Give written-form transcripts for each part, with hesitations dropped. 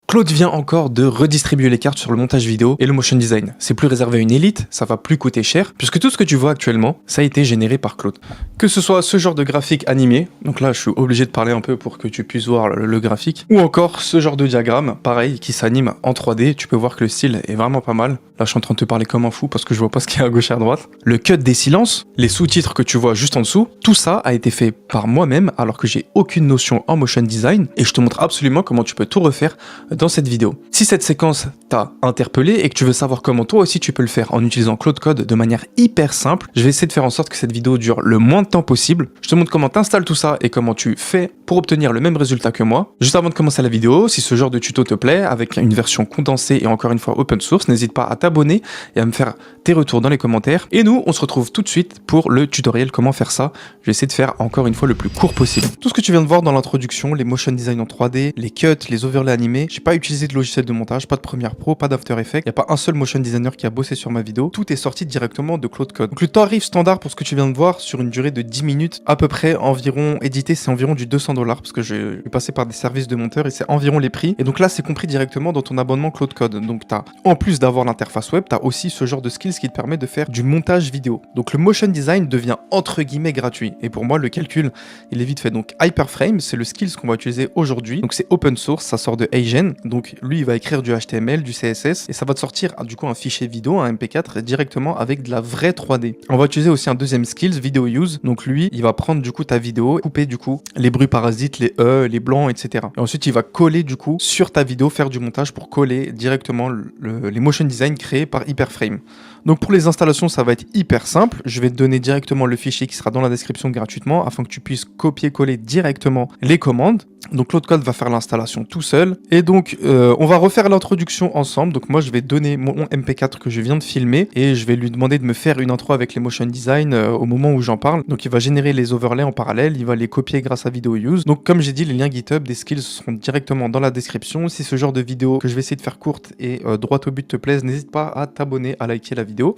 Claude vient encore de redistribuer les cartes sur le montage vidéo et le motion design. C'est plus réservé à une élite, ça va plus coûter cher, puisque tout ce que tu vois actuellement, ça a été généré par Claude. Que ce soit ce genre de graphique animé, donc là je suis obligé de parler un peu pour que tu puisses voir le graphique, ou encore ce genre de diagramme, pareil, qui s'anime en 3D, tu peux voir que le style est vraiment pas mal. Là je suis en train de te parler comme un fou parce que je vois pas ce qu'il y a à gauche et à droite. Le cut des silences, les sous-titres que tu vois juste en dessous, tout ça a été fait par moi-même alors que j'ai aucune notion en motion design et je te montre absolument comment tu peux tout refaire dans cette vidéo. Si cette séquence t'a interpellé et que tu veux savoir comment toi aussi tu peux le faire en utilisant Claude Code de manière hyper simple, je vais essayer de faire en sorte que cette vidéo dure le moins de temps possible. Je te montre comment t'installes tout ça et comment tu fais pour obtenir le même résultat que moi. Juste avant de commencer la vidéo, si ce genre de tuto te plaît, avec une version condensée et encore une fois open source, n'hésite pas à t'abonner et à me faire tes retours dans les commentaires. Et nous, on se retrouve tout de suite pour le tutoriel comment faire ça. Je vais essayer de faire encore une fois le plus court possible. Tout ce que tu viens de voir dans l'introduction, les motion design en 3D, les cuts, les overlays animés, j'ai pas utilisé de logiciel de montage, pas de Premiere Pro, pas d'After Effects, il n'y a pas un seul motion designer qui a bossé sur ma vidéo, tout est sorti directement de Claude Code. Donc le tarif standard pour ce que tu viens de voir sur une durée de 10 minutes, à peu près environ, édité c'est environ du 200 $ parce que je vais passer par des services de monteur et c'est environ les prix. Et donc là c'est compris directement dans ton abonnement Claude Code. Donc t'as, en plus d'avoir l'interface web, t'as aussi ce genre de skills qui te permet de faire du montage vidéo. Donc le motion design devient entre guillemets gratuit. Et pour moi le calcul il est vite fait. Donc Hyperframe c'est le skills qu'on va utiliser aujourd'hui. Donc c'est open source, ça sort de Eigen. Donc lui il va écrire du HTML, du CSS et ça va te sortir du coup un fichier vidéo, un MP4 directement avec de la vraie 3D. On va utiliser aussi un deuxième skills, Video Use. Donc lui il va prendre du coup ta vidéo, couper du coup les bruits parasites, les les blancs, etc. Et ensuite il va coller du coup sur ta vidéo, faire du montage pour coller directement les motion design créés par Hyperframe. Donc pour les installations ça va être hyper simple. Je vais te donner directement le fichier qui sera dans la description gratuitement afin que tu puisses copier-coller directement les commandes. Donc Claude Code va faire l'installation tout seul. Et donc on va refaire l'introduction ensemble. Donc moi je vais donner mon MP4 que je viens de filmer et je vais lui demander de me faire une intro avec les motion design au moment où j'en parle. Donc il va générer les overlays en parallèle, il va les copier grâce à Video Use. Donc comme j'ai dit, les liens GitHub des skills seront directement dans la description. Si ce genre de vidéo que je vais essayer de faire courte et droit au but te plaise, n'hésite pas à t'abonner, à liker la vidéo.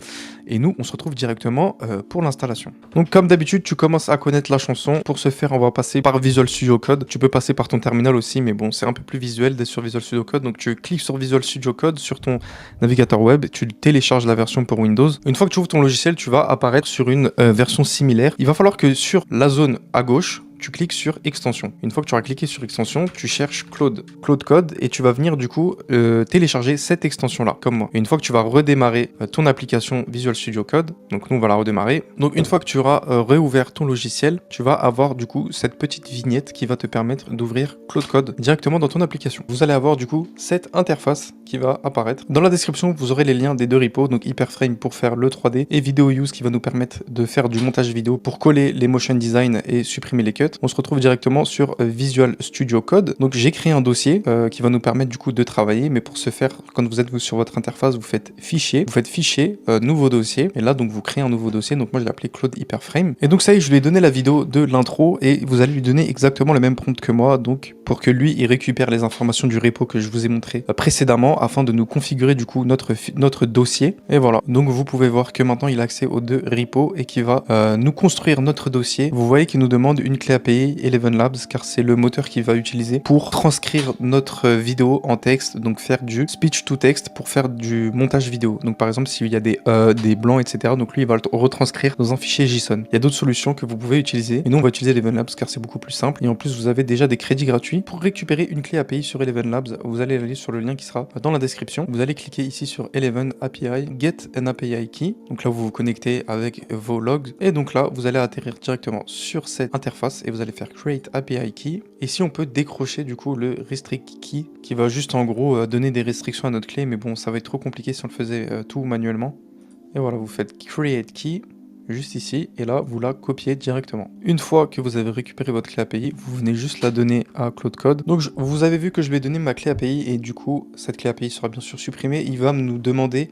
Et nous on se retrouve directement pour l'installation. Donc comme d'habitude tu commences à connaître la chanson. Pour ce faire on va passer par Visual Studio Code. Tu peux passer par ton terminal aussi, mais bon c'est un peu plus visuel d'être sur Visual Studio Code. Donc tu cliques sur Visual Studio Code sur ton navigateur web, tu télécharges la version pour Windows. Une fois que tu ouvres ton logiciel, tu vas apparaître sur une version similaire. Il va falloir que sur la zone à gauche, tu cliques sur extension. Une fois que tu auras cliqué sur extension, tu cherches Claude Code et tu vas venir du coup télécharger cette extension là, comme moi. Et une fois que tu vas redémarrer ton application Visual Studio Code, donc nous on va la redémarrer. Donc une fois que tu auras réouvert ton logiciel, tu vas avoir du coup cette petite vignette qui va te permettre d'ouvrir Claude Code directement dans ton application. Vous allez avoir du coup cette interface qui va apparaître. Dans la description, vous aurez les liens des deux repos, donc Hyperframe pour faire le 3D et Video Use qui va nous permettre de faire du montage vidéo pour coller les motion design et supprimer les cuts. On se retrouve directement sur Visual Studio Code. Donc j'ai créé un dossier qui va nous permettre du coup de travailler, mais pour ce faire, quand vous êtes sur votre interface, vous faites fichier, nouveau dossier, et là donc vous créez un nouveau dossier. Donc moi je l'ai appelé Claude Hyperframe. Et donc ça y est, je lui ai donné la vidéo de l'intro et vous allez lui donner exactement le même prompt que moi, donc pour que lui il récupère les informations du repo que je vous ai montré précédemment afin de nous configurer du coup notre dossier. Et voilà, donc vous pouvez voir que maintenant il a accès aux deux repos et qui va nous construire notre dossier. Vous voyez qu'il nous demande une clé API Eleven Labs car c'est le moteur qu'il va utiliser pour transcrire notre vidéo en texte, donc faire du speech to text pour faire du montage vidéo. Donc par exemple s'il y a des blancs etc, donc lui il va le retranscrire dans un fichier JSON. Il y a d'autres solutions que vous pouvez utiliser et nous on va utiliser Eleven Labs car c'est beaucoup plus simple et en plus vous avez déjà des crédits gratuits. Pour récupérer une clé API sur Eleven Labs, vous allez aller sur le lien qui sera dans la description. Vous allez cliquer ici sur Eleven API, Get an API Key. Donc là vous vous connectez avec vos logs et donc là vous allez atterrir directement sur cette interface et vous allez faire Create API Key. Et si on peut décrocher du coup le Restrict Key qui va juste en gros donner des restrictions à notre clé, mais bon ça va être trop compliqué si on le faisait tout manuellement. Et voilà, vous faites Create Key juste ici et là vous la copiez directement. Une fois que vous avez récupéré votre clé API, vous venez juste la donner à Claude Code. Donc vous avez vu que je lui ai donné ma clé API et du coup cette clé API sera bien sûr supprimée. Il va nous demander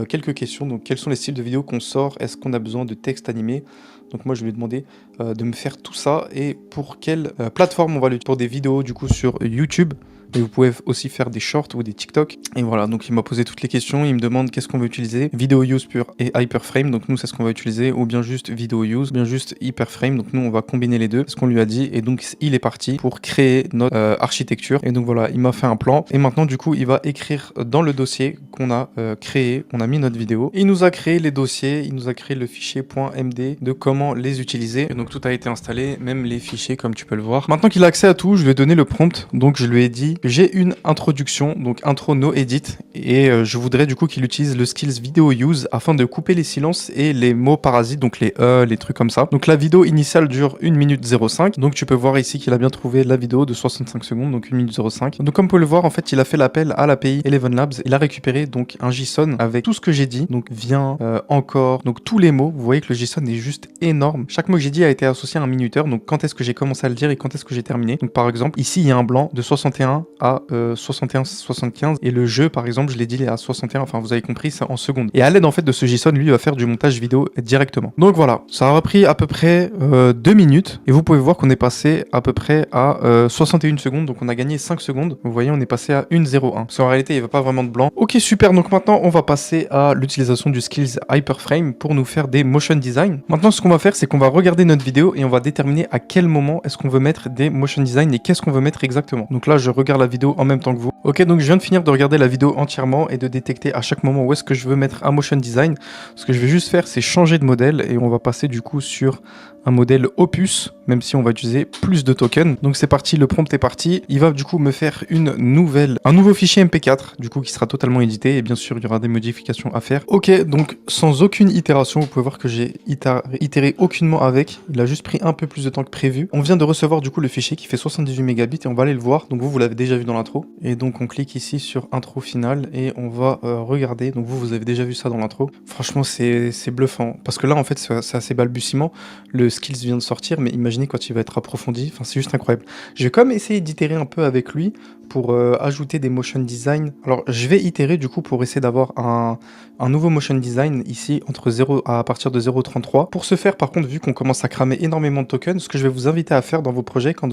quelques questions. Donc quels sont les styles de vidéos qu'on sort? Est-ce qu'on a besoin de texte animé? Donc moi je lui ai demandé de me faire tout ça et pour quelle plateforme on va l'utiliser. Pour des vidéos du coup sur YouTube, Et vous pouvez aussi faire des shorts ou des TikTok. Et voilà, donc il m'a posé toutes les questions. Il me demande qu'est-ce qu'on veut utiliser. Vidéo use pure et hyperframe. Donc nous, c'est ce qu'on va utiliser. Ou bien juste vidéo use, bien juste hyperframe. Donc nous, on va combiner les deux. C'est ce qu'on lui a dit. Et donc, il est parti pour créer notre architecture. Et donc voilà, il m'a fait un plan. Et maintenant, du coup, il va écrire dans le dossier qu'on a créé. On a mis notre vidéo. Il nous a créé les dossiers. Il nous a créé le fichier .md de comment les utiliser. Et donc tout a été installé, même les fichiers comme tu peux le voir. Maintenant qu'il a accès à tout, je lui ai donné le prompt. Donc je lui ai dit, j'ai une introduction, donc intro no edit. Et je voudrais du coup qu'il utilise le skills video use afin de couper les silences et les mots parasites, donc les trucs comme ça. Donc la vidéo initiale dure 1 minute 05. Donc tu peux voir ici qu'il a bien trouvé la vidéo de 65 secondes, donc 1 minute 05. Donc comme vous pouvez le voir, en fait, il a fait l'appel à l'API Eleven Labs. Il a récupéré donc un JSON avec tout ce que j'ai dit. Donc vient, encore, donc tous les mots. Vous voyez que le JSON est juste énorme. Chaque mot que j'ai dit a été associé à un minuteur. Donc quand est-ce que j'ai commencé à le dire et quand est-ce que j'ai terminé. Donc par exemple, ici il y a un blanc de 61 à 61-75 et le jeu par exemple je l'ai dit il est à 61, enfin vous avez compris, c'est en secondes. Et à l'aide en fait de ce JSON, lui il va faire du montage vidéo directement. Donc voilà, ça aura pris à peu près 2 minutes et vous pouvez voir qu'on est passé à peu près à 61 secondes, donc on a gagné 5 secondes. Vous voyez, on est passé à 1,01. Parce qu'en réalité il n'y avait pas vraiment de blanc. Ok, super, donc maintenant on va passer à l'utilisation du skills hyperframe pour nous faire des motion design. Maintenant ce qu'on va faire, c'est qu'on va regarder notre vidéo et on va déterminer à quel moment est-ce qu'on veut mettre des motion design et qu'est-ce qu'on veut mettre exactement. Donc là je regarde la vidéo en même temps que vous. Ok, donc je viens de finir de regarder la vidéo entièrement et de détecter à chaque moment où est-ce que je veux mettre un motion design. Ce que je vais juste faire, c'est changer de modèle et on va passer du coup sur un modèle Opus, même si on va utiliser plus de tokens. Donc c'est parti, le prompt est parti. Il va du coup me faire un nouveau fichier MP4, du coup qui sera totalement édité et bien sûr il y aura des modifications à faire. Ok, donc sans aucune itération, vous pouvez voir que j'ai itéré aucunement avec. Il a juste pris un peu plus de temps que prévu. On vient de recevoir du coup le fichier qui fait 78 mégabits et on va aller le voir. Donc vous l'avez déjà vu dans l'intro. Et donc on clique ici sur intro finale et on va regarder. Donc vous avez déjà vu ça dans l'intro. Franchement c'est bluffant parce que là en fait c'est assez balbutiement. Le skills vient de sortir, mais imaginez quand il va être approfondi, enfin c'est juste incroyable. Je vais quand même essayer d'itérer un peu avec lui pour ajouter des motion design. Alors je vais itérer du coup pour essayer d'avoir un nouveau motion design ici entre 0 à partir de 0.33. Pour ce faire par contre, vu qu'on commence à cramer énormément de tokens, ce que je vais vous inviter à faire dans vos projets quand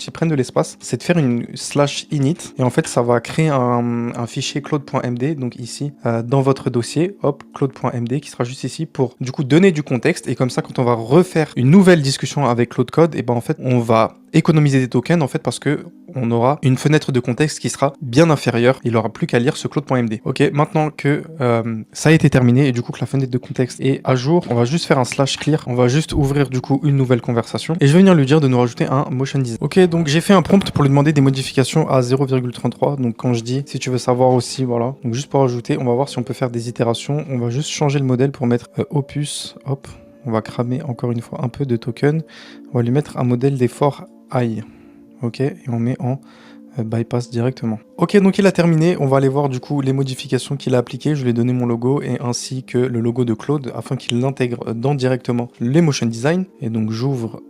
ils prennent de l'espace, c'est de faire une /init et en fait ça va créer un fichier claude.md, donc ici dans votre dossier, hop, claude.md qui sera juste ici pour du coup donner du contexte et comme ça quand on va refaire une nouvelle discussion avec Claude Code, et ben en fait on va économiser des tokens en fait parce que on aura une fenêtre de contexte qui sera bien inférieure. Il n'aura plus qu'à lire ce claude.md. Ok, maintenant que ça a été terminé et du coup que la fenêtre de contexte est à jour, on va juste faire un /clear. On va juste ouvrir du coup une nouvelle conversation et je vais venir lui dire de nous rajouter un motion design. Ok, donc j'ai fait un prompt pour lui demander des modifications à 0,33. Donc quand je dis si tu veux savoir aussi, voilà. Donc juste pour ajouter, on va voir si on peut faire des itérations. On va juste changer le modèle pour mettre opus. Hop. On va cramer encore une fois un peu de token. On va lui mettre un modèle d'effort high. Ok, et on met en bypass directement. Ok, donc il a terminé. On va aller voir du coup les modifications qu'il a appliquées. Je lui ai donné mon logo et ainsi que le logo de Claude afin qu'il l'intègre dans directement les motion design. Et donc j'ouvre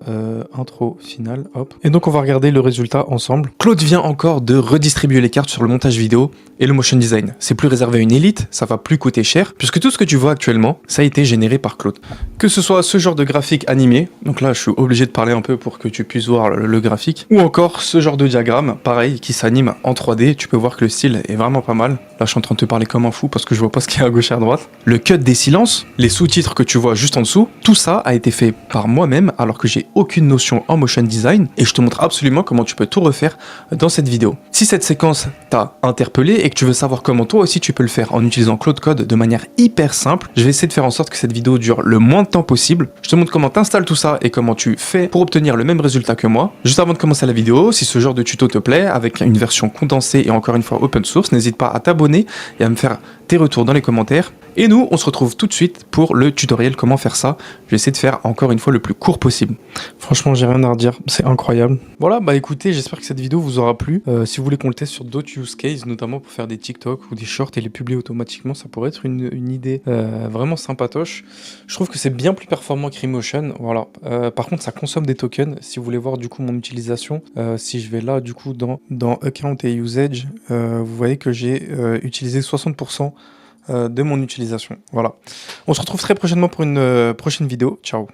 intro finale, hop. Et donc on va regarder le résultat ensemble. Claude vient encore de redistribuer les cartes sur le montage vidéo et le motion design. C'est plus réservé à une élite, ça va plus coûter cher, puisque tout ce que tu vois actuellement, ça a été généré par Claude. Que ce soit ce genre de graphique animé, donc là je suis obligé de parler un peu pour que tu puisses voir le graphique, ou encore ce genre de diagramme, pareil, qui s'anime en 3D, tu peux voir que le style est vraiment pas mal. Là je suis en train de te parler comme un fou parce que je vois pas ce qu'il y a à gauche et à droite. Le cut des silences, les sous-titres que tu vois juste en dessous, tout ça a été fait par moi-même alors que j'ai aucune notion en motion design et je te montre absolument comment tu peux tout refaire dans cette vidéo. Si cette séquence t'a interpellé et que tu veux savoir comment toi aussi tu peux le faire en utilisant Claude Code de manière hyper simple, je vais essayer de faire en sorte que cette vidéo dure le moins de temps possible. Je te montre comment t'installes tout ça et comment tu fais pour obtenir le même résultat que moi. Juste avant de commencer la vidéo, si ce genre de tuto te plaît, avec une version condensée et encore une fois open source, n'hésite pas à t'abonner et à me faire tes retours dans les commentaires. Et nous, on se retrouve tout de suite pour le tutoriel comment faire ça. Je vais essayer de faire encore une fois le plus court possible. Franchement, j'ai rien à redire, c'est incroyable. Voilà, bah écoutez, j'espère que cette vidéo vous aura plu. Si vous voulez qu'on le teste sur d'autres use cases, notamment pour faire des TikTok ou des shorts et les publier automatiquement, ça pourrait être une idée vraiment sympatoche. Je trouve que c'est bien plus performant que Remotion. Voilà. Par contre, ça consomme des tokens. Si vous voulez voir du coup mon utilisation, si je vais là du coup dans Account et Usage, vous voyez que j'ai utilisé 60% de mon utilisation. Voilà. On se retrouve très prochainement pour une prochaine vidéo. Ciao.